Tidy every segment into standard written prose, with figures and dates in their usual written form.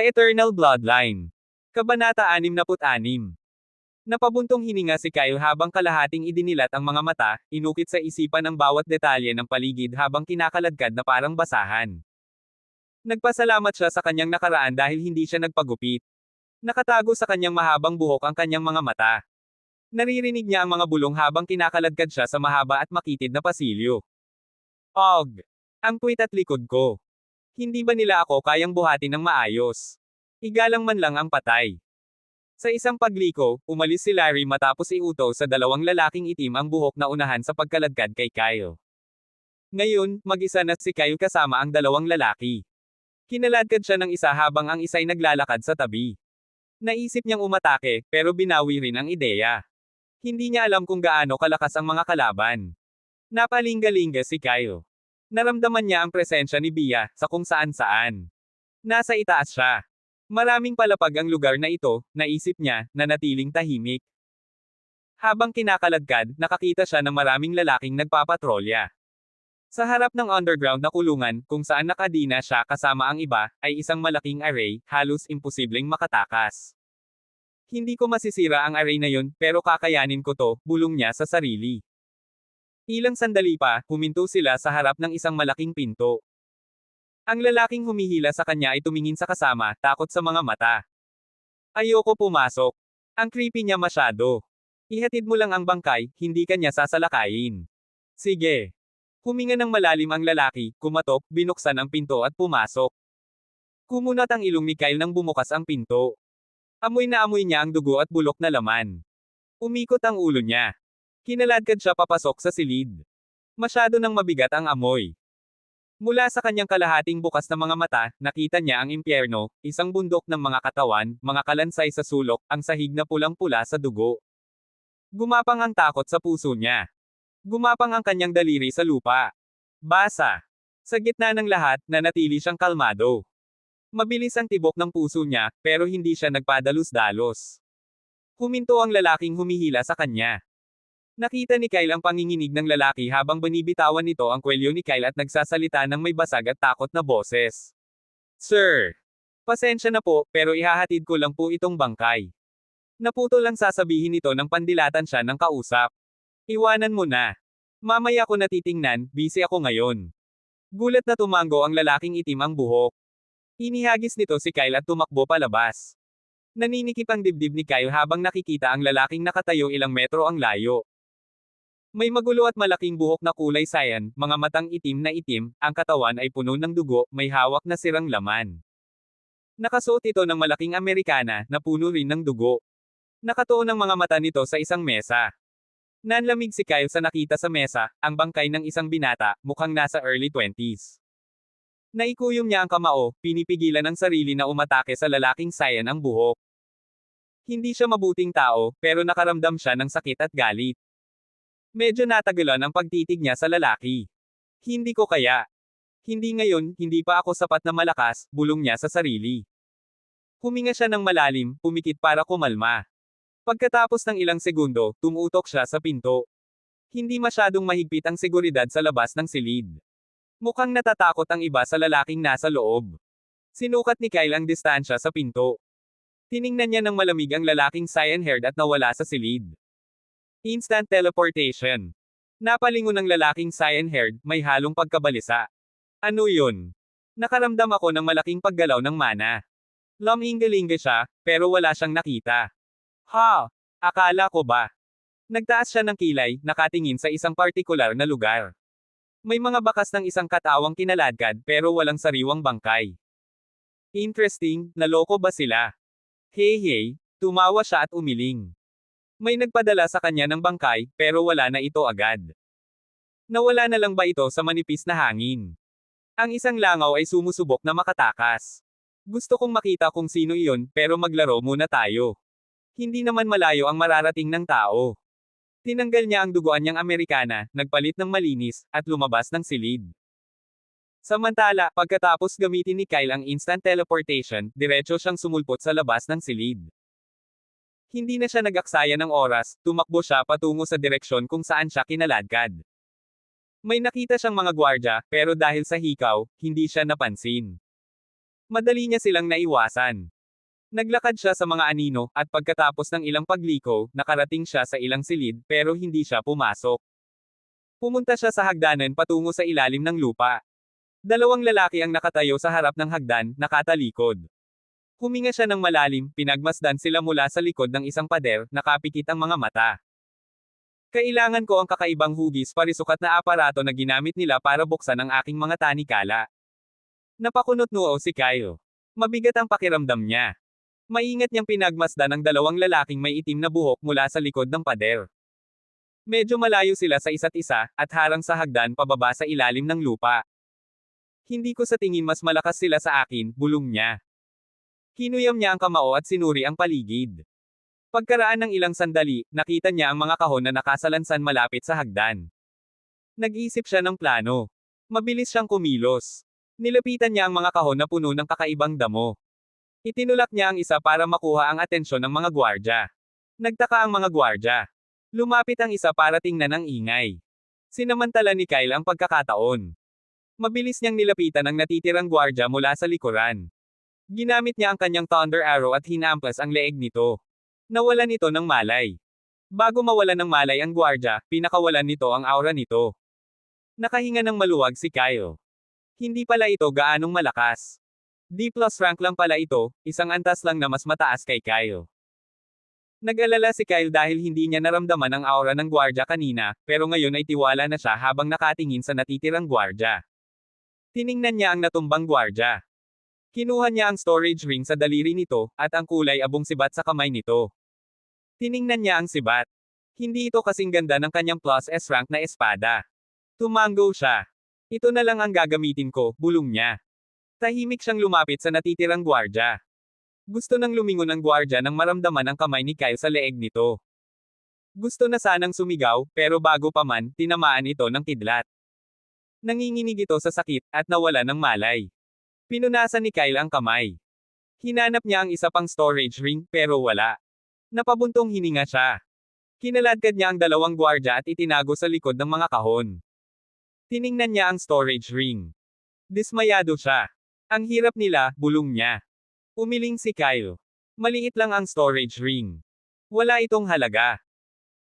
The Eternal Bloodline. Kabanata 66. Napabuntong hininga si Kyle habang kalahating idinilat ang mga mata, inukit sa isipan ang bawat detalye ng paligid habang kinakaladkad na parang basahan. Nagpasalamat siya sa kanyang nakaraan dahil hindi siya nagpagupit. Nakatago sa kanyang mahabang buhok ang kanyang mga mata. Naririnig niya ang mga bulong habang kinakaladkad siya sa mahaba at makitid na pasilyo. Og! Ang puwit at likod ko. Hindi ba nila ako kayang buhatin ng maayos? Igalang man lang ang patay. Sa isang pagliko, umalis si Larry matapos iutos sa dalawang lalaking itim ang buhok na unahan sa pagkaladkad kay Kyle. Ngayon, mag-isa na si Kyle kasama ang dalawang lalaki. Kinaladkad siya ng isa habang ang isa'y naglalakad sa tabi. Naisip niyang umatake, pero binawi rin ang ideya. Hindi niya alam kung gaano kalakas ang mga kalaban. Napalinga-linga si Kyle. Naramdaman niya ang presensya ni Bia, sa kung saan-saan. Nasa itaas siya. Maraming palapag ang lugar na ito, naisip niya, na natiling tahimik. Habang kinakaladkad, nakakita siya ng maraming lalaking nagpapatrolya. Sa harap ng underground na kulungan, kung saan nakadina siya kasama ang iba, ay isang malaking array, halos imposibleng makatakas. Hindi ko masisira ang array na yun, pero kakayanin ko to, bulong niya sa sarili. Ilang sandali pa, huminto sila sa harap ng isang malaking pinto. Ang lalaking humihila sa kanya ay tumingin sa kasama, takot sa mga mata. Ayoko pumasok. Ang creepy niya masyado. Ihatid mo lang ang bangkay, hindi ka niya sasalakayin. Sige. Huminga ng malalim ang lalaki, kumatok, binuksan ang pinto at pumasok. Kumunat ang ilong ni Kyle nang bumukas ang pinto. Amoy na amoy niya ang dugo at bulok na laman. Umikot ang ulo niya. Kinaladkad siya papasok sa silid. Masyado nang mabigat ang amoy. Mula sa kanyang kalahating bukas na mga mata, nakita niya ang impyerno, isang bundok ng mga katawan, mga kalansay sa sulok, ang sahig na pulang-pula sa dugo. Gumapang ang takot sa puso niya. Gumapang ang kanyang daliri sa lupa. Basa. Sa gitna ng lahat, nanatili siyang kalmado. Mabilis ang tibok ng puso niya, pero hindi siya nagpadalos-dalos. Huminto ang lalaking humihila sa kanya. Nakita ni Kyle ang panginginig ng lalaki habang binibitawan nito ang kwelyo ni Kyle at nagsasalita ng may basag at takot na boses. Sir! Pasensya na po, pero ihahatid ko lang po itong bangkay. Naputo lang sasabihin nito nang pandilatan siya ng kausap. Iwanan mo na. Mamaya ko natitingnan, busy ako ngayon. Gulat na tumango ang lalaking itim ang buhok. Inihagis nito si Kyle at tumakbo palabas. Naninikip ang dibdib ni Kyle habang nakikita ang lalaking nakatayo ilang metro ang layo. May magulo at malaking buhok na kulay cyan, mga matang itim na itim, ang katawan ay puno ng dugo, may hawak na sirang laman. Nakasuot ito ng malaking Amerikana, na puno rin ng dugo. Nakatuon ang mga mata nito sa isang mesa. Nanlamig si Kyle sa nakita sa mesa, ang bangkay ng isang binata, mukhang nasa early 20s. Naikuyom niya ang kamao, pinipigilan ang sarili na umatake sa lalaking cyan ang buhok. Hindi siya mabuting tao, pero nakaramdam siya ng sakit at galit. Medyo natagalan ang pagtitig niya sa lalaki. Hindi ko kaya. Hindi ngayon, hindi pa ako sapat na malakas, bulong niya sa sarili. Huminga siya ng malalim, pumikit para kumalma. Pagkatapos ng ilang segundo, tumutok siya sa pinto. Hindi masyadong mahigpit ang seguridad sa labas ng silid. Mukhang natatakot ang iba sa lalaking nasa loob. Sinukat ni Kyle ang distansya sa pinto. Tiningnan niya ng malamig ang lalaking cyan-haired at nawala sa silid. Instant teleportation. Napalingon ng lalaking cyan-haired, may halong pagkabalisa. Ano yun? Nakaramdam ako ng malaking paggalaw ng mana. Lumingalinga siya, pero wala siyang nakita. Ha! Akala ko ba? Nagtaas siya ng kilay, nakatingin sa isang partikular na lugar. May mga bakas ng isang katawang kinaladkad pero walang sariwang bangkay. Interesting, naloko ba sila? Hey, tumawa siya at umiling. May nagpadala sa kanya ng bangkay, pero wala na ito agad. Nawala na lang ba ito sa manipis na hangin? Ang isang langaw ay sumusubok na makatakas. Gusto kong makita kung sino iyon, pero maglaro muna tayo. Hindi naman malayo ang mararating ng tao. Tinanggal niya ang duguan niyang Amerikana, nagpalit ng malinis, at lumabas ng silid. Samantala, pagkatapos gamitin ni Kyle ang instant teleportation, diretso siyang sumulpot sa labas ng silid. Hindi na siya nag-aksaya ng oras, tumakbo siya patungo sa direksyon kung saan siya kinaladkad. May nakita siyang mga gwardya, pero dahil sa hikaw, hindi siya napansin. Madali niya silang naiwasan. Naglakad siya sa mga anino, at pagkatapos ng ilang pagliko, nakarating siya sa ilang silid, pero hindi siya pumasok. Pumunta siya sa hagdanan patungo sa ilalim ng lupa. Dalawang lalaki ang nakatayo sa harap ng hagdan, nakatalikod. Huminga siya ng malalim, pinagmasdan sila mula sa likod ng isang pader, nakapikit ang mga mata. Kailangan ko ang kakaibang hugis parisukat na aparato na ginamit nila para buksan ang aking mga tanikala. Napakunot-noo si Kyle. Mabigat ang pakiramdam niya. Maingat niyang pinagmasdan ang dalawang lalaking may itim na buhok mula sa likod ng pader. Medyo malayo sila sa isa't isa, at harang sa hagdan pababa sa ilalim ng lupa. Hindi ko sa tingin mas malakas sila sa akin, bulong niya. Hinuyam niya ang kamao at sinuri ang paligid. Pagkaraan ng ilang sandali, nakita niya ang mga kahon na nakasalansan malapit sa hagdan. Nag-isip siya ng plano. Mabilis siyang kumilos. Nilapitan niya ang mga kahon na puno ng kakaibang damo. Itinulak niya ang isa para makuha ang atensyon ng mga gwardya. Nagtaka ang mga gwardya. Lumapit ang isa para tingnan ang ingay. Sinamantala ni Kyle ang pagkakataon. Mabilis niyang nilapitan ang natitirang gwardya mula sa likuran. Ginamit niya ang kanyang Thunder Arrow at hinampas ang leeg nito. Nawalan ito ng malay. Bago mawalan ng malay ang gwardya, pinakawalan nito ang aura nito. Nakahinga ng maluwag si Kyle. Hindi pala ito gaanong malakas. D+ rank lang pala ito, isang antas lang na mas mataas kay Kyle. Nag-alala si Kyle dahil hindi niya naramdaman ang aura ng gwardya kanina, pero ngayon ay tiwala na siya habang nakatingin sa natitirang gwardya. Tiningnan niya ang natumbang gwardya. Kinuha niya ang storage ring sa daliri nito, at ang kulay abong sibat sa kamay nito. Tiningnan niya ang sibat. Hindi ito kasing ganda ng kanyang +S rank na espada. Tumango siya. Ito na lang ang gagamitin ko, bulong niya. Tahimik siyang lumapit sa natitirang gwardya. Gusto nang lumingon ang gwardya nang maramdaman ang kamay ni Kyle sa leeg nito. Gusto na sanang sumigaw, pero bago pa man, tinamaan ito ng kidlat. Nanginginig ito sa sakit, at nawala ng malay. Pinunasan ni Kyle ang kamay. Hinanap niya ang isa pang storage ring, pero wala. Napabuntong hininga siya. Kinaladkad niya ang dalawang gwardya at itinago sa likod ng mga kahon. Tiningnan niya ang storage ring. Dismayado siya. Ang hirap nila, bulong niya. Umiling si Kyle. Maliit lang ang storage ring. Wala itong halaga.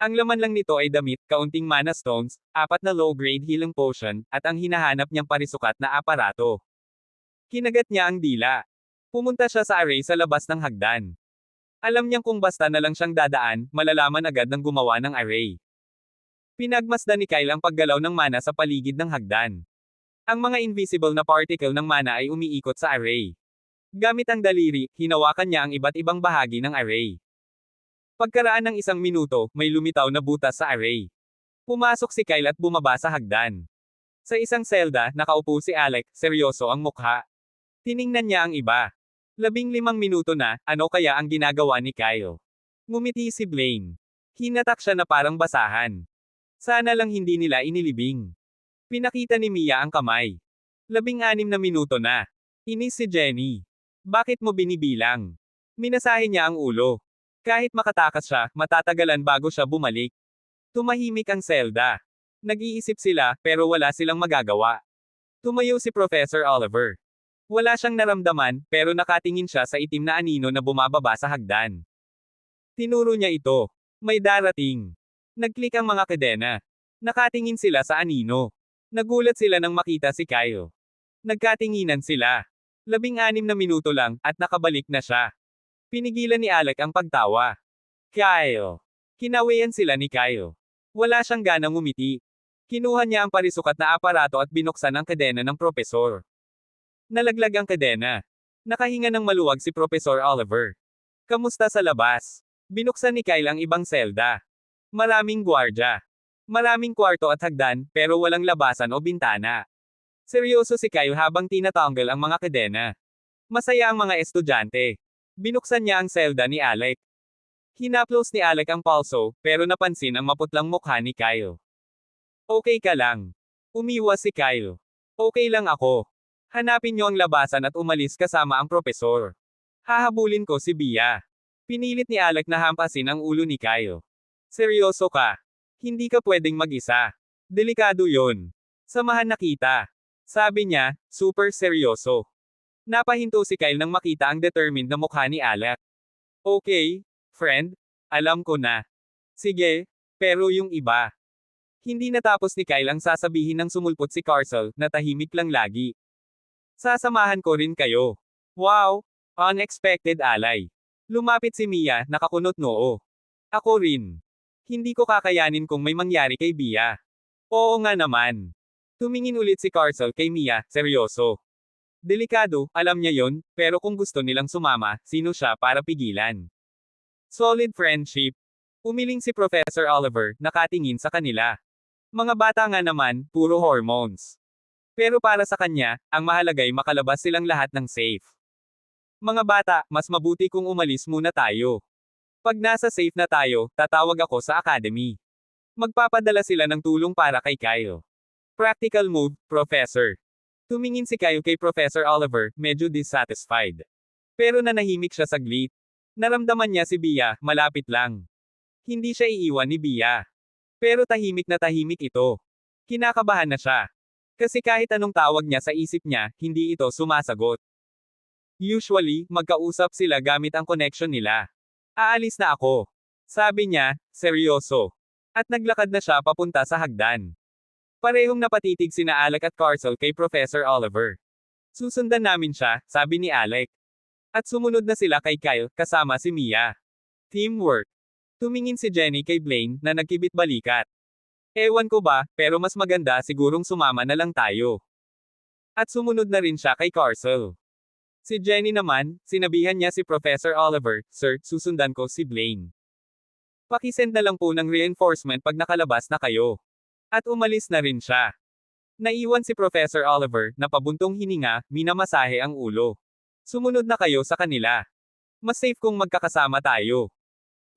Ang laman lang nito ay damit, kaunting mana stones, 4 na low-grade healing potion, at ang hinahanap niyang parisukat na aparato. Kinagat niya ang dila. Pumunta siya sa array sa labas ng hagdan. Alam niyang kung basta na lang siyang dadaan, malalaman agad ng gumawa ng array. Pinagmasdan ni Kyle ang paggalaw ng mana sa paligid ng hagdan. Ang mga invisible na particle ng mana ay umiikot sa array. Gamit ang daliri, hinawakan niya ang iba't ibang bahagi ng array. Pagkaraan ng 1 minuto, may lumitaw na butas sa array. Pumasok si Kyle at bumaba sa hagdan. Sa isang selda, nakaupo si Alec, seryoso ang mukha. Tiningnan niya ang iba. 15 minuto na, ano kaya ang ginagawa ni Kyle? Ngumiti si Blaine. Hinatak siya na parang basahan. Sana lang hindi nila inilibing. Pinakita ni Mia ang kamay. 16 na minuto na. Inis si Jenny. Bakit mo binibilang? Minasahe niya ang ulo. Kahit makatakas siya, matatagalan bago siya bumalik. Tumahimik ang selda. Nag-iisip sila, pero wala silang magagawa. Tumayo si Professor Oliver. Wala siyang naramdaman, pero nakatingin siya sa itim na anino na bumababa sa hagdan. Tinuro niya ito. May darating. Nagklik ang mga kadena. Nakatingin sila sa anino. Nagulat sila nang makita si Kyle. Nagkatinginan sila. 16 na minuto lang, at nakabalik na siya. Pinigilan ni Alec ang pagtawa. Kyle. Kinawayan sila ni Kyle. Wala siyang ganang ngumiti. Kinuha niya ang parisukat na aparato at binuksan ang kadena ng propesor. Nalaglag ang kadena. Nakahinga ng maluwag si Professor Oliver. Kamusta sa labas? Binuksan ni Kyle ang ibang selda. Maraming gwardya. Maraming kwarto at hagdan, pero walang labasan o bintana. Seryoso si Kyle habang tinatanggal ang mga kadena. Masaya ang mga estudyante. Binuksan niya ang selda ni Alec. Hinaplos ni Alec ang pulso, pero napansin ang maputlang mukha ni Kyle. Okay ka lang. Umiwas si Kyle. Okay lang ako. Hanapin niyo ang labasan at umalis kasama ang propesor. Hahabulin ko si Bia. Pinilit ni Alec na hampasin ang ulo ni Kyle. Seryoso ka. Hindi ka pwedeng mag-isa. Delikado yon. Samahan na kita. Sabi niya, super seryoso. Napahinto si Kyle nang makita ang determined na mukha ni Alec. Okay, friend, alam ko na. Sige, pero yung iba. Hindi natapos ni Kyle ang sasabihin ng sumulpot si Carcel, na tahimik lang lagi. Sasamahan ko rin kayo. Wow! Unexpected ally. Lumapit si Mia, nakakunot noo. Ako rin. Hindi ko kakayanin kung may mangyari kay Bia. Oo nga naman. Tumingin ulit si Carcel kay Mia, seryoso. Delikado, alam niya yon, pero kung gusto nilang sumama, sino siya para pigilan? Solid friendship. Umiling si Professor Oliver, nakatingin sa kanila. Mga bata nga naman, puro hormones. Pero para sa kanya, ang mahalagay makalabas silang lahat ng safe. Mga bata, mas mabuti kung umalis muna tayo. Pag nasa safe na tayo, tatawag ako sa academy. Magpapadala sila ng tulong para kay Kyle. Practical move, Professor. Tumingin si Kyle kay Professor Oliver, medyo dissatisfied. Pero nanahimik siya saglit. Naramdaman niya si Bia, malapit lang. Hindi siya iiwan ni Bia. Pero tahimik na tahimik ito. Kinakabahan na siya. Kasi kahit anong tawag niya sa isip niya, hindi ito sumasagot. Usually, magkausap sila gamit ang connection nila. Aalis na ako. Sabi niya, seryoso. At naglakad na siya papunta sa hagdan. Parehong napatitig sina Alec at Carcel kay Professor Oliver. Susundan namin siya, sabi ni Alec. At sumunod na sila kay Kyle, kasama si Mia. Teamwork. Tumingin si Jenny kay Blaine, na nagkibit-balikat. Ewan ko ba, pero mas maganda sigurong sumama na lang tayo. At sumunod na rin siya kay Carcel. Si Jenny naman, sinabihan niya si Professor Oliver, Sir, susundan ko si Blaine. Pakisend na lang po ng reinforcement pag nakalabas na kayo. At umalis na rin siya. Naiwan si Professor Oliver, na pabuntong hininga, minamasahe ang ulo. Sumunod na kayo sa kanila. Mas safe kung magkakasama tayo.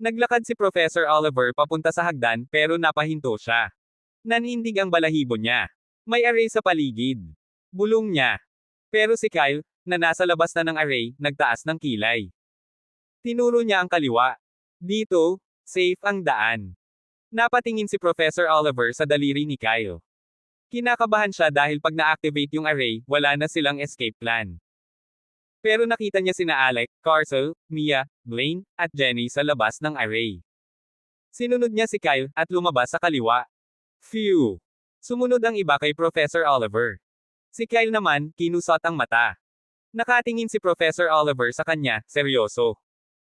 Naglakad si Professor Oliver papunta sa hagdan, pero napahinto siya. Nanindig ang balahibo niya. May array sa paligid. Bulong niya. Pero si Kyle, na nasa labas na ng array, nagtaas ng kilay. Tinuro niya ang kaliwa. Dito, safe ang daan. Napatingin si Professor Oliver sa daliri ni Kyle. Kinakabahan siya dahil pag na-activate yung array, wala na silang escape plan. Pero nakita niya sina Alec, Carcel, Mia, Blaine, at Jenny sa labas ng array. Sinunod niya si Kyle, at lumabas sa kaliwa. Phew! Sumunod ang iba kay Professor Oliver. Si Kyle naman, kinusot ang mata. Nakatingin si Professor Oliver sa kanya, seryoso.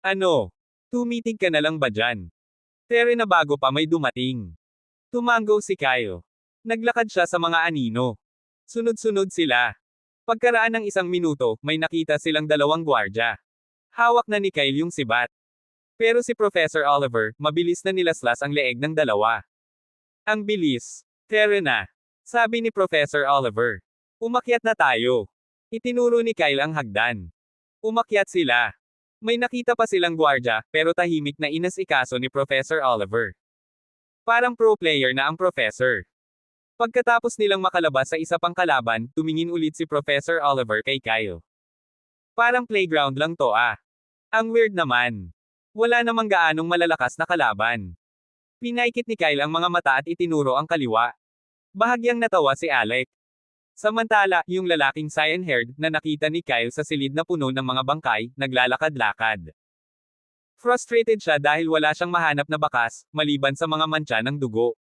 Ano? Tumitig ka na lang ba dyan? Tere na bago pa may dumating. Tumango si Kyle. Naglakad siya sa mga anino. Sunod-sunod sila. Pagkaraan ng 1 minuto, may nakita silang 2 gwardya. Hawak na ni Kyle yung sibat. Pero si Professor Oliver, mabilis na nilaslas ang leeg ng 2. Ang bilis. Tere na. Sabi ni Professor Oliver. Umakyat na tayo. Itinuro ni Kyle ang hagdan. Umakyat sila. May nakita pa silang gwardya, pero tahimik na inasikaso ni Professor Oliver. Parang pro player na ang professor. Pagkatapos nilang makalabas sa isa pang kalaban, tumingin ulit si Professor Oliver kay Kyle. Parang playground lang to ah. Ang weird naman. Wala namang gaanong malalakas na kalaban. Pinaikit ni Kyle ang mga mata at itinuro ang kaliwa. Bahagyang natawa si Alec. Samantala, yung lalaking cyan-haired, na nakita ni Kyle sa silid na puno ng mga bangkay, naglalakad-lakad. Frustrated siya dahil wala siyang mahanap na bakas, maliban sa mga mantsa ng dugo.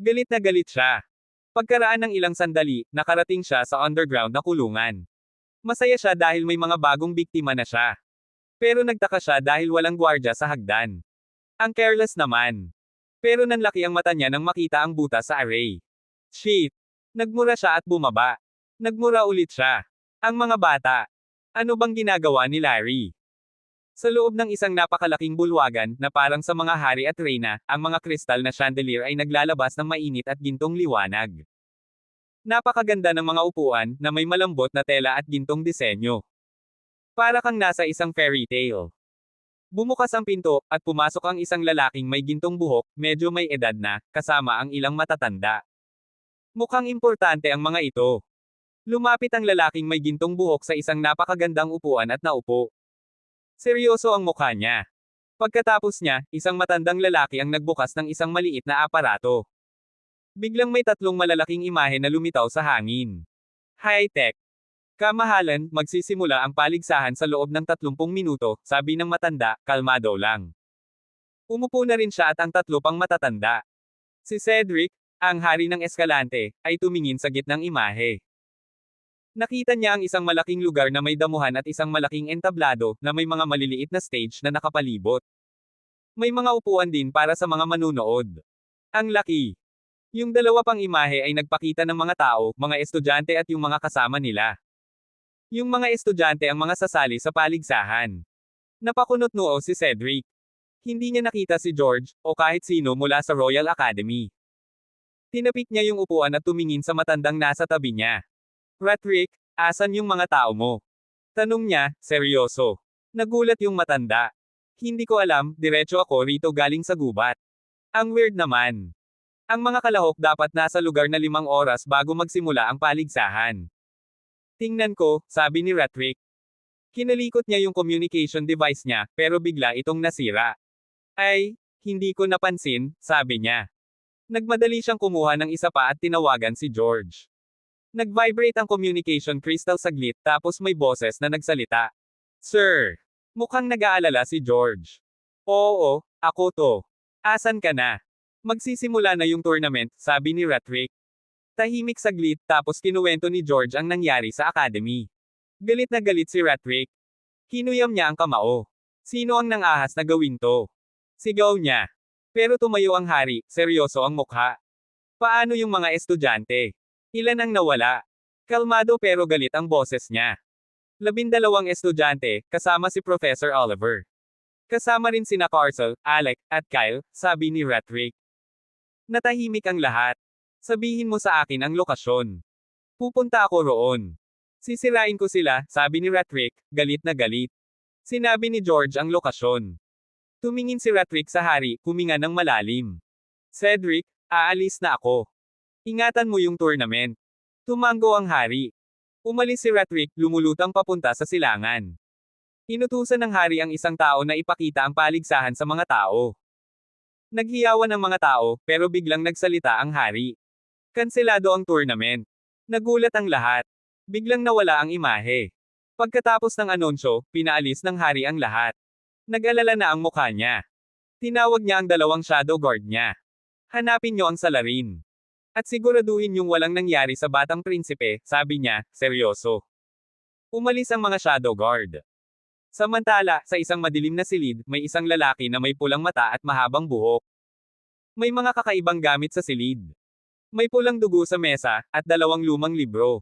Galit na galit siya. Pagkaraan ng ilang sandali, nakarating siya sa underground na kulungan. Masaya siya dahil may mga bagong biktima na siya. Pero nagtaka siya dahil walang gwardya sa hagdan. Ang careless naman. Pero nanlaki ang mata niya nang makita ang butas sa array. Shit! Nagmura siya at bumaba. Nagmura ulit siya. Ang mga bata. Ano bang ginagawa ni Larry? Sa loob ng isang napakalaking bulwagan, na parang sa mga hari at reyna, ang mga kristal na chandelier ay naglalabas ng mainit at gintong liwanag. Napakaganda ng mga upuan, na may malambot na tela at gintong disenyo. Para kang nasa isang fairy tale. Bumukas ang pinto, at pumasok ang isang lalaking may gintong buhok, medyo may edad na, kasama ang ilang matatanda. Mukhang importante ang mga ito. Lumapit ang lalaking may gintong buhok sa isang napakagandang upuan at naupo. Seryoso ang mukha niya. Pagkatapos niya, isang matandang lalaki ang nagbukas ng isang maliit na aparato. Biglang may 3 malalaking imahe na lumitaw sa hangin. High-tech. Kamahalan, magsisimula ang paligsahan sa loob ng 30 minuto, sabi ng matanda, kalmado lang. Umupo na rin siya at ang tatlo pang matatanda. Si Cedric, ang hari ng Escalante, ay tumingin sa gitnang imahe. Nakita niya ang isang malaking lugar na may damuhan at isang malaking entablado, na may mga maliliit na stage na nakapalibot. May mga upuan din para sa mga manunood. Ang laki. Yung dalawa pang imahe ay nagpakita ng mga tao, mga estudyante at yung mga kasama nila. Yung mga estudyante ang mga sasali sa paligsahan. Napakunot noo si Cedric. Hindi niya nakita si George, o kahit sino mula sa Royal Academy. Tinapik niya yung upuan at tumingin sa matandang nasa tabi niya. Ratrick, asan yung mga tao mo? Tanong niya, seryoso. Nagulat yung matanda. Hindi ko alam, diretso ako rito galing sa gubat. Ang weird naman. Ang mga kalahok dapat nasa lugar na 5 oras bago magsimula ang paligsahan. Tingnan ko, sabi ni Ratrick. Kinalikot niya yung communication device niya, pero bigla itong nasira. Ay, hindi ko napansin, sabi niya. Nagmadali siyang kumuha ng isa pa at tinawagan si George. Nag-vibrate ang communication crystal saglit tapos may boses na nagsalita. Sir! Mukhang nag-aalala si George. Oo, ako to. Asan ka na? Magsisimula na yung tournament, sabi ni Ratrick. Tahimik saglit tapos kinuwento ni George ang nangyari sa academy. Galit na galit si Ratrick. Kinuyam niya ang kamao. Sino ang nangahas na gawin to? Sigaw niya. Pero tumayo ang hari, seryoso ang mukha. Paano yung mga estudyante? Ilan ang nawala? Kalmado pero galit ang boses niya. 12 estudyante, kasama si Professor Oliver. Kasama rin sina Carcel, Alec, at Kyle, sabi ni Ratrick. Natahimik ang lahat. Sabihin mo sa akin ang lokasyon. Pupunta ako roon. Sisirain ko sila, sabi ni Ratrick, galit na galit. Sinabi ni George ang lokasyon. Tumingin si Ratrick sa hari, huminga ng malalim. Cedric, aalis na ako. Ingatan mo yung tournament. Tumango ang hari. Umalis si Ratrick, lumulutang papunta sa silangan. Inutusan ng hari ang isang tao na ipakita ang paligsahan sa mga tao. Naghiyawan ang mga tao, pero biglang nagsalita ang hari. Kanselado ang tournament. Nagulat ang lahat. Biglang nawala ang imahe. Pagkatapos ng anunsyo, pinaalis ng hari ang lahat. Nag-alala na ang mukha niya. Tinawag niya ang 2 shadow guard niya. Hanapin niyo ang salarin. At siguraduhin yung walang nangyari sa batang prinsipe, sabi niya, seryoso. Umalis ang mga shadow guard. Samantala, sa isang madilim na silid, may isang lalaki na may pulang mata at mahabang buhok. May mga kakaibang gamit sa silid. May pulang dugo sa mesa, at 2 lumang libro.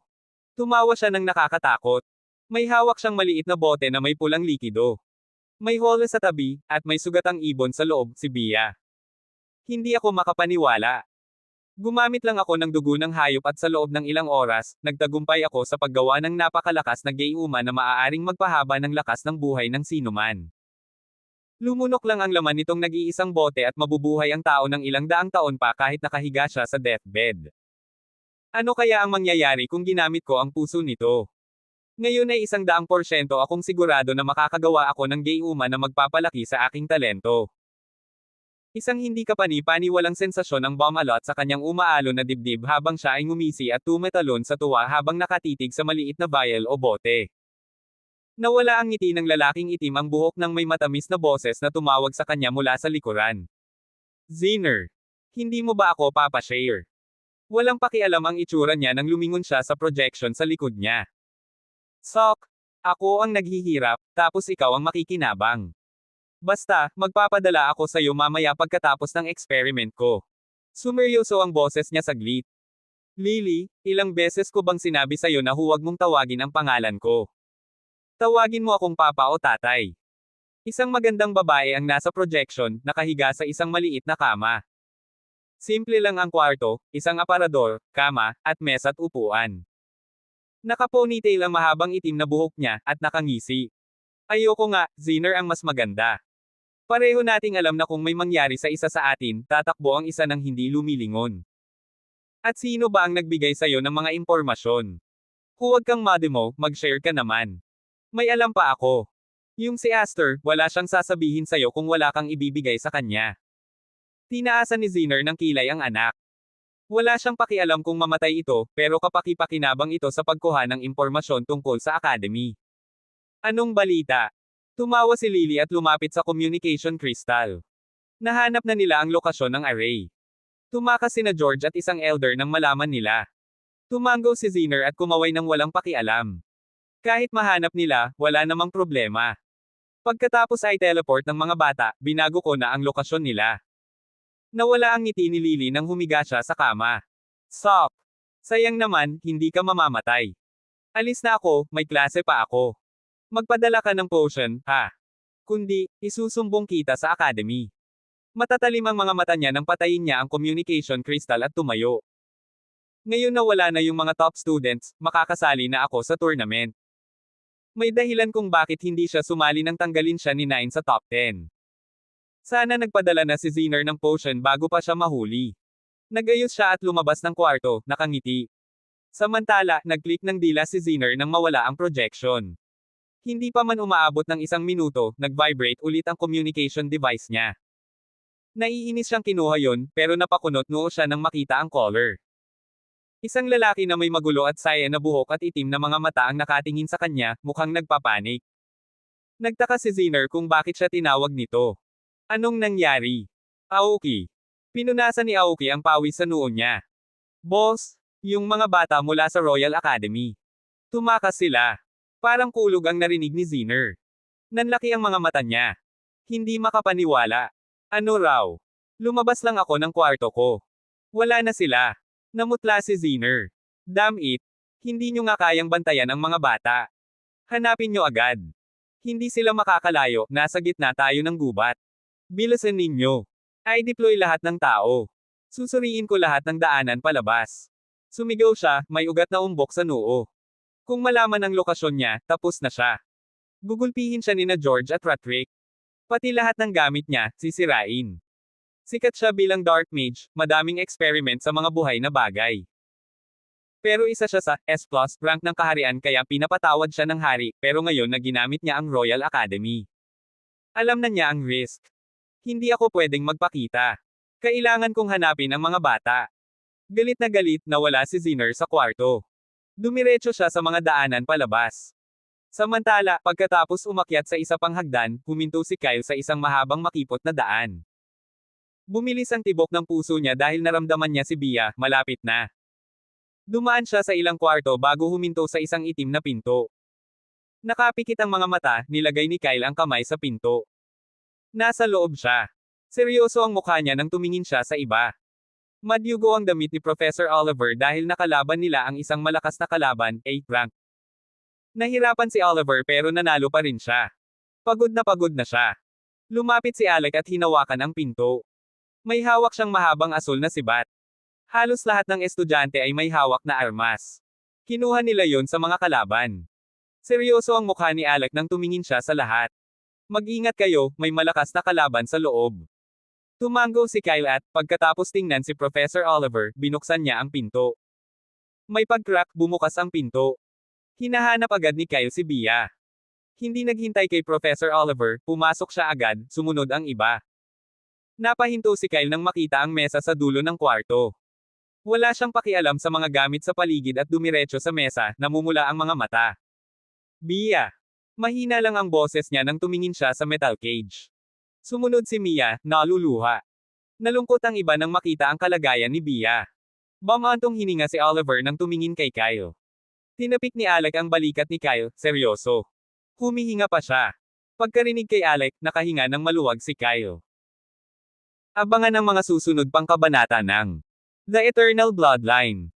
Tumawa siya ng nakakatakot. May hawak siyang maliit na bote na may pulang likido. May hole sa tabi, at may sugatang ibon sa loob, si Bia. Hindi ako makapaniwala. Gumamit lang ako ng dugo ng hayop at sa loob ng ilang oras, nagtagumpay ako sa paggawa ng napakalakas na gayuma na maaaring magpahaba ng lakas ng buhay ng sinuman. Lumunok lang ang laman nitong nag-iisang bote at mabubuhay ang tao ng ilang daang taon pa kahit nakahiga siya sa deathbed. Ano kaya ang mangyayari kung ginamit ko ang puso nito? Ngayon ay 100% akong sigurado na makakagawa ako ng gayuma na magpapalaki sa aking talento. Isang hindi kapani-paniwalang sensasyon ang bumalot sa kanyang umaalon na dibdib habang siya ay ngumisi at tumatalon sa tuwa habang nakatitig sa maliit na vial o bote. Nawala ang ngiti ng lalaking itim ang buhok ng may matamis na boses na tumawag sa kanya mula sa likuran. Zener. Hindi mo ba ako papashare? Walang pakialam ang itsura niya nang lumingon siya sa projection sa likod niya. Sok. Ako ang naghihirap, tapos ikaw ang makikinabang. Basta, magpapadala ako sa'yo mamaya pagkatapos ng experiment ko. Sumeryoso ang boses niya saglit. Lily, ilang beses ko bang sinabi sa'yo na huwag mong tawagin ang pangalan ko? Tawagin mo akong papa o tatay. Isang magandang babae ang nasa projection, nakahiga sa isang maliit na kama. Simple lang ang kwarto, isang aparador, kama, at mesa at upuan. Naka-ponytail ang mahabang itim na buhok niya, at nakangisi. Ayoko nga, Zener ang mas maganda. Pareho nating alam na kung may mangyari sa isa sa atin, tatakbo ang isa ng hindi lumilingon. At sino ba ang nagbigay sa'yo ng mga impormasyon? Huwag kang mademo, mag-share ka naman. May alam pa ako. Yung si Aster, wala siyang sasabihin sa'yo kung wala kang ibibigay sa kanya. Tinaasan ni Zener ng kilay ang anak. Wala siyang pakialam kung mamatay ito, pero kapaki-pakinabang ito sa pagkuha ng impormasyon tungkol sa Academy. Anong balita? Tumawa si Lily at lumapit sa communication crystal. Nahanap na nila ang lokasyon ng array. Tumakas sina George at isang elder nang malaman nila. Tumango si Zener at kumaway ng walang pakialam. Kahit mahanap nila, wala namang problema. Pagkatapos ay teleport ng mga bata, binago ko na ang lokasyon nila. Nawala ang ngiti ni Lily nang humiga siya sa kama. Sok! Sayang naman, hindi ka mamamatay. Alis na ako, may klase pa ako. Magpadala ka ng potion, ha? Kundi, isusumbong kita sa academy. Matatalim ang mga mata niya nang patayin niya ang communication crystal at tumayo. Ngayon na wala na yung mga top students, makakasali na ako sa tournament. May dahilan kung bakit hindi siya sumali nang tanggalin siya ni Nine sa top 10. Sana nagpadala na si Zener ng potion bago pa siya mahuli. Nagayos siya at lumabas ng kwarto, nakangiti. Samantala, nag-click ng dila si Zener nang mawala ang projection. Hindi pa man umaabot ng 1 minuto, nag-vibrate ulit ang communication device niya. Naiinis siyang kinuha yon, pero napakunot noo siya nang makita ang caller. Isang lalaki na may magulo at saya na buhok at itim na mga mata ang nakatingin sa kanya, mukhang nagpapanik. Nagtaka si Zener kung bakit siya tinawag nito. Anong nangyari? Aoki. Pinunasan ni Aoki ang pawis sa noo niya. Boss, yung mga bata mula sa Royal Academy. Tumakas sila. Parang kulog ang narinig ni Zener. Nanlaki ang mga mata niya. Hindi makapaniwala. Ano raw? Lumabas lang ako ng kwarto ko. Wala na sila. Namutla si Zener. Damn it. Hindi nyo nga kayang bantayan ang mga bata. Hanapin nyo agad. Hindi sila makakalayo, nasa gitna tayo ng gubat. Bilisan ninyo. I-deploy lahat ng tao. Susuriin ko lahat ng daanan palabas. Sumigaw siya, may ugat na umbok sa noo. Kung malaman ang lokasyon niya, tapos na siya. Gugulpihin siya nina George at Ratrick. Pati lahat ng gamit niya, sisirain. Sikat siya bilang Dark Mage, madaming experiment sa mga buhay na bagay. Pero isa siya sa S+ rank ng kaharian kaya pinapatawad siya ng hari, pero ngayon na ginamit niya ang Royal Academy. Alam na niya ang risk. Hindi ako pwedeng magpakita. Kailangan kong hanapin ang mga bata. Galit na wala si Zener sa kwarto. Dumiretso siya sa mga daanan palabas. Samantala, pagkatapos umakyat sa isa pang hagdan, huminto si Kyle sa isang mahabang makipot na daan. Bumilis ang tibok ng puso niya dahil naramdaman niya si Bia, malapit na. Dumaan siya sa ilang kwarto bago huminto sa isang itim na pinto. Nakapikit ang mga mata, nilagay ni Kyle ang kamay sa pinto. Nasa loob siya. Seryoso ang mukha niya nang tumingin siya sa iba. Madyugo ang damit ni Professor Oliver dahil nakalaban nila ang isang malakas na kalaban, rank. Nahirapan si Oliver pero nanalo pa rin siya. Pagod na siya. Lumapit si Alec at hinawakan ang pinto. May hawak siyang mahabang asul na sibat. Halos lahat ng estudyante ay may hawak na armas. Kinuha nila yon sa mga kalaban. Seryoso ang mukha ni Alec nang tumingin siya sa lahat. Mag-ingat kayo, may malakas na kalaban sa loob. Tumango si Kyle at, pagkatapos tingnan si Professor Oliver, binuksan niya ang pinto. May pag-crack, bumukas ang pinto. Hinahanap agad ni Kyle si Bia. Hindi naghintay kay Professor Oliver, pumasok siya agad, sumunod ang iba. Napahinto si Kyle nang makita ang mesa sa dulo ng kwarto. Wala siyang pakialam sa mga gamit sa paligid at dumiretso sa mesa, namumula ang mga mata. Bia. Mahina lang ang boses niya nang tumingin siya sa metal cage. Sumunod si Mia, naluluha. Nalungkot ang iba nang makita ang kalagayan ni Bia. Bamantong hininga si Oliver nang tumingin kay Kyle. Tinapik ni Alec ang balikat ni Kyle, seryoso. Humihinga pa siya. Pagkarinig kay Alec, nakahinga ng maluwag si Kyle. Abangan ang mga susunod pang kabanata ng The Eternal Bloodline.